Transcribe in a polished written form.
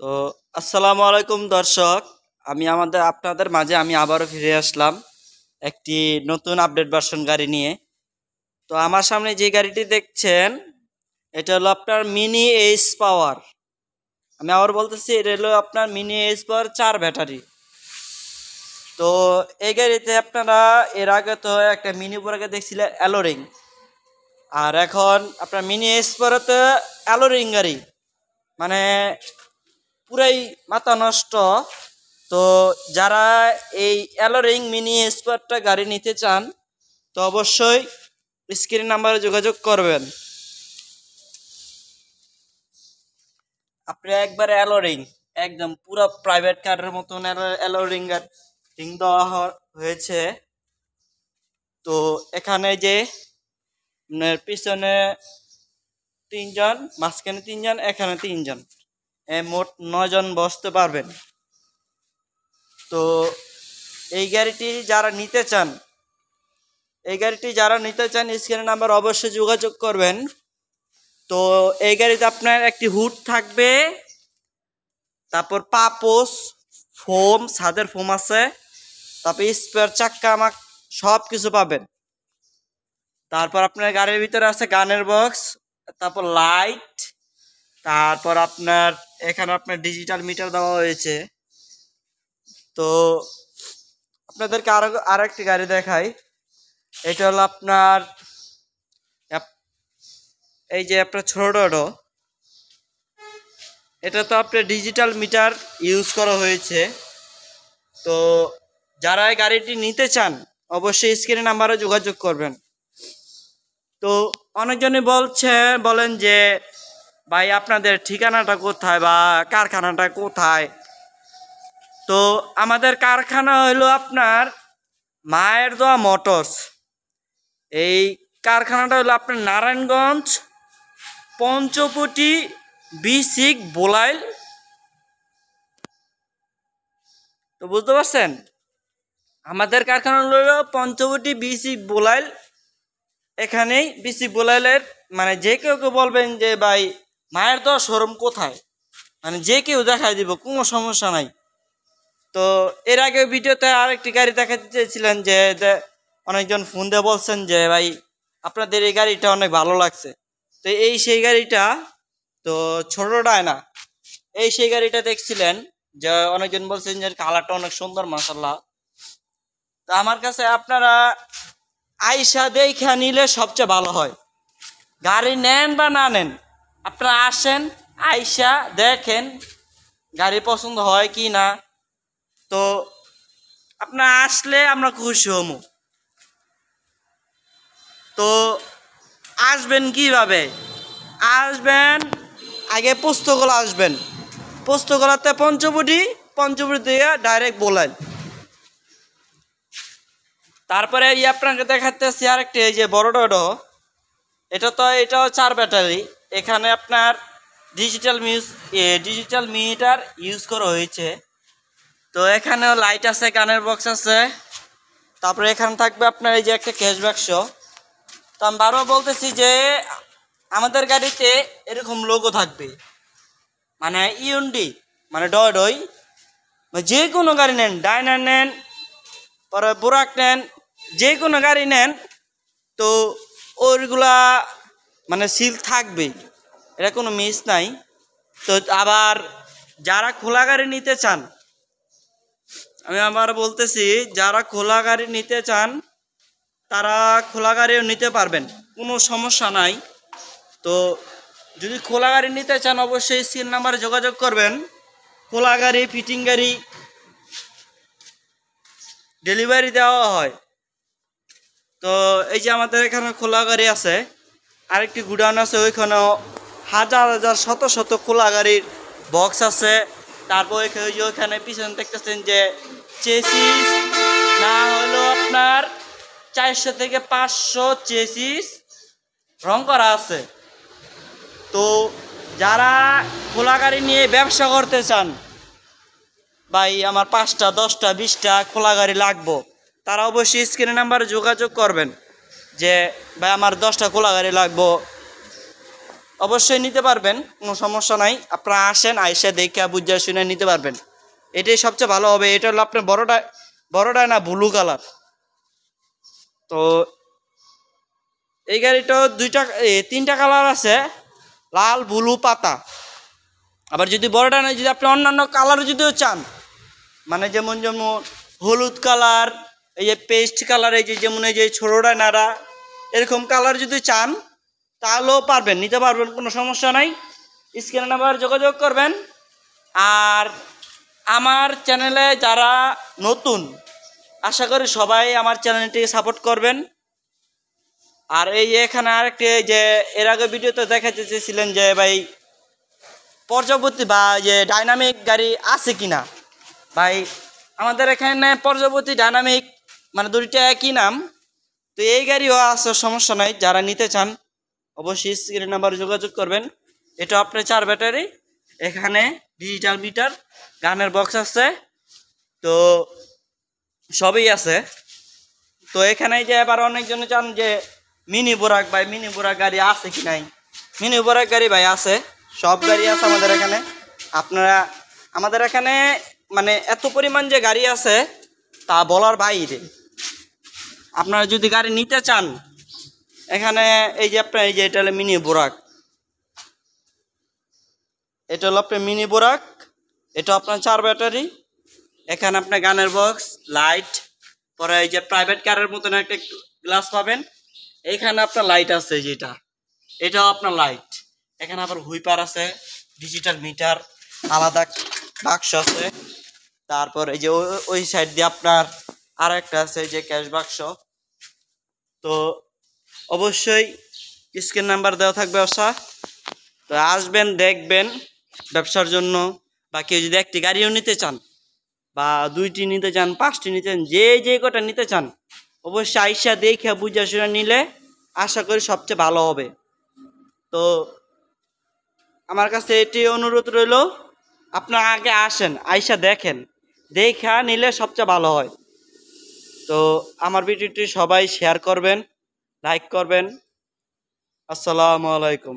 তো আসসালামু আলাইকুম দর্শক, আপনাদের মাঝে আমি আবারও ফিরে আসলাম একটি নতুন আপডেট ভার্সন গাড়ি নিয়ে। তো আমার সামনে যে গাড়িটি দেখছেন এটা হলো আপনার মিনি এইচ পাওয়ার। আমি আবার বলতেছি, এটা হলো আপনার মিনি এইচ পাওয়ার 4 ব্যাটারি। তো এই গাড়িতে আপনারা এর আগে তো একটা মিনি আগে দেখছিলেন অ্যালোরিং, আর এখন আপনার মিনি এইচ পাওয়ারতে অ্যালোরিং গাড়ি, মানে পুরাই মাথা নষ্ট। তো যারা এই অ্যালোরিং মিনি স্পোর্টটা গাড়ি নিতে চান তো অবশ্যই স্ক্রিন নাম্বারে যোগাযোগ করবেন। আপনি একবার অ্যালোরিং একদম পুরো প্রাইভেট কারের মতন অ্যালোরিং রিং দেওয়া হয়েছে। তো এখানে যে পিছনে 3 জন, মাঝখানে 3 জন, এখানে 3 জন, মোট 9 জন বসতে পারবেন। তো এই গাড়িটি যারা নিতে চান স্ক্রিনের নাম্বার অবশ্যই যোগাযোগ করবেন। তো এই গাড়িতে আপনার একটি হুড থাকবে, তারপর পাপোস ফোম, ছাদের ফোম আছে, তারপর স্পেয়ার চাক্কা আমাক সব কিছু পাবেন। তারপর আপনার গাড়ির ভিতরে আছে গানের বক্স, তারপর লাইট, তারপর আপনার এখানে আপনার ডিজিটাল মিটার দেওয়া হয়েছে। তো আপনাদেরকে আরো একটি গাড়ি দেখাই। এটা হলো আপনার এই যে আপনার ছোট, এটা তো আপনার ডিজিটাল মিটার ইউজ করা হয়েছে। তো যারা এই গাড়িটি নিতে চান অবশ্যই স্ক্রিনের নাম্বারে যোগাযোগ করবেন। তো অনেকজনই বলেন যে ভাই আপনাদের ঠিকানাটা কোথায় বা কারখানাটা কোথায়। তো আমাদের কারখানা হলো আপনার মায়ের দোয়া মোটরস। এই কারখানাটা হলো আপনার নারায়ণগঞ্জ পঞ্চবটি B6 বোলাইল। তো বুঝতে পারছেন, আমাদের কারখানা হলো পঞ্চবটি B6 বোলাইল। এখানেই B6 বোলাইলের মানে যে কেউ বলবেন যে ভাই মায়ের দোয়া শোরুম কোথায়, মানে যে কেউ দেখাই দিব, কোনো সমস্যা নাই। তো এর আগে ভিডিওতে আরেকটি গাড়ি দেখাতে চেয়েছিলেন, যে অনেকজন ফোন দিয়ে বলছেন যে ভাই আপনাদের এই গাড়িটা অনেক ভালো লাগছে। তো এই সেই গাড়িটা, তো ছোটটায় না, এই সেই গাড়িটা দেখছিলেন যে অনেকজন বলছেন যে কালারটা অনেক সুন্দর, মাশাআল্লাহ। তো আমার কাছে আপনারা আইসা দেখা নিলে সবচেয়ে ভালো হয়। গাড়ি নেন বা না নেন, আপনারা আসেন, আইসা দেখেন গাড়ি পছন্দ হয় কি না। তো আপনারা আসলে আমরা খুশি হব। তো আসবেন কিভাবে? আসবেন আগে পোস্তগোলা আসবেন, পোস্তগোলাতে পঞ্চবটি দিয়ে ডাইরেক্ট বলেন। তারপরে এই আপনাকে দেখাতেছি আরেকটি, এই যে বড় ডো, এটাও 4 ব্যাটারি। এখানে আপনার ডিজিটাল মিটার ইউজ করা হয়েছে। তো এখানেও লাইট আছে, গানের বক্স আছে, তারপরে এখানে থাকবে আপনার এই যে একটা ক্যাশ বাক্স। তো আমি বারবার বলতেছি যে আমাদের গাড়িতে এরকম লোগো থাকবে, মানে ইউন্ডি, মানে ডয়, যে কোনো গাড়ি নেন, ডাইনার নেন, পরে বোরাক নেন, যে কোনো গাড়ি নেন, তো ওইগুলা মানে সিল থাকবেই, এটা কোনো মিস নাই। তো আবার যারা খোলা গাড়ি নিতে চান, আমি আবার বলতেছি, যারা খোলা গাড়ি নিতে চান তারা খোলা গাড়িও নিতে পারবেন, কোনো সমস্যা নাই। তো যদি খোলা গাড়ি নিতে চান অবশ্যই স্ক্রিন নাম্বারে যোগাযোগ করবেন। খোলা গাড়ি, ফিটিং গাড়ি ডেলিভারি দেওয়া হয়। তো এই যে আমাদের এখানে খোলা গাড়ি আছে, আরেকটি গুডাউন আছে, ওইখানেও হাজার শত খোলা গাড়ির বক্স আছে। তারপর ওইখানে পিছনে দেখতেছেন যে চেসিস না হলো আপনার 400 থেকে 500 চেসিস রং করা আছে। তো যারা খোলা গাড়ি নিয়ে ব্যবসা করতে চান, ভাই আমার 5টা 10টা 20টা খোলা গাড়ি লাগবো, তারা অবশ্যই স্ক্রিনের নাম্বারে যোগাযোগ করবেন যে ভাই আমার 10টা খোলা গাড়ি লাগবো। অবশ্যই নিতে পারবেন, কোনো সমস্যা নাই। আপনারা আসেন, আইসা দেখে বুঝে শুনে নিতে পারবেন, এটাই সবচেয়ে ভালো হবে। এটা হলো আপনার বড়টা না ব্লু কালার। তো এই গাড়িটা তিনটা কালার আছে, লাল, ব্লু, পাতা। আবার যদি বড়টা নয়, যদি আপনি অন্যান্য কালার যদিও চান, মানে যেমন হলুদ কালার, এই যে পেস্ট কালার, এই যে যেমন এই যে ছোটটা নাড়া, এরকম কালার যদি চান তাহলেও পারবেন, নিতে পারবেন, কোনো সমস্যা নাই। স্ক্রিনে নাম্বার যোগাযোগ করবেন। আর আমার চ্যানেলে যারা নতুন, আশা করি সবাই আমার চ্যানেলটিকে সাপোর্ট করবেন। আর এই যে এখানে আরেকটি, যে এর আগে ভিডিওতে দেখাতে চেয়েছিলেন যে ভাই পর্যাবর্তী বা যে ডাইনামিক গাড়ি আছে কিনা, ভাই আমাদের এখানে পর্যাবর্তী ডাইনামিক মানে দুইটা একই নাম। তো এই গাড়িও আছে, সমস্যা নাই। যারা নিতে চান অবশ্যই স্ক্রিন নাম্বার যোগাযোগ করবেন। এটা আপনার 4 ব্যাটারি, এখানে ডিজিটাল মিটার, গানের বক্স আছে, তো সবই আছে। তো এখানে যে এবার অনেকজনে চান যে মিনি বোরাক, ভাই মিনি বোরাক গাড়ি আছে কি নাই? মিনি বোরাক গাড়ি ভাই আছে, সব গাড়ি আছে আমাদের এখানে। আপনারা আমাদের এখানে মানে এত পরিমাণ যে গাড়ি আছে তা বলার বাইরে। আপনারা যদি গাড়ি নিতে চান, এখানে এই যে আপনার এই যে এটা হলো মিনি বোরাক, এটা হলো আপনার মিনি বোরাক। এটা আপনার 4 ব্যাটারি, এখানে আপনার গানের বক্স, লাইট, পরে এই যে প্রাইভেট কারের মতন একটা গ্লাস পাবেন। এখানে আপনার লাইট আছে, যেটা এটাও আপনার লাইট। এখানে আবার হুইপার আছে, ডিজিটাল মিটার, আলাদা বাক্স আছে। তারপর এই যে ওই সাইড দিয়ে আপনার আর একটা আছে যে ক্যাশ বাক্স। তো অবশ্যই স্ক্রিন নাম্বার দেওয়া থাকবে ব্যবসা। তো আসবেন, দেখবেন ব্যবসার জন্য, বা কেউ যদি একটি গাড়িও নিতে চান, বা 2টি নিতে চান, 5টি নিতে চান, যে কটা নিতে চান, অবশ্যই আইসা দেখে বুঝা শুনে নিলে আশা করি সবচেয়ে ভালো হবে। তো আমার কাছে এটি অনুরোধ রইল, আপনারা আগে আসেন, আইসা দেখেন, দেখা নিলে সবচেয়ে ভালো হয়। তো আমার ভিডিওটি সবাই শেয়ার করবেন, লাইক করবেন। আসসালামু আলাইকুম।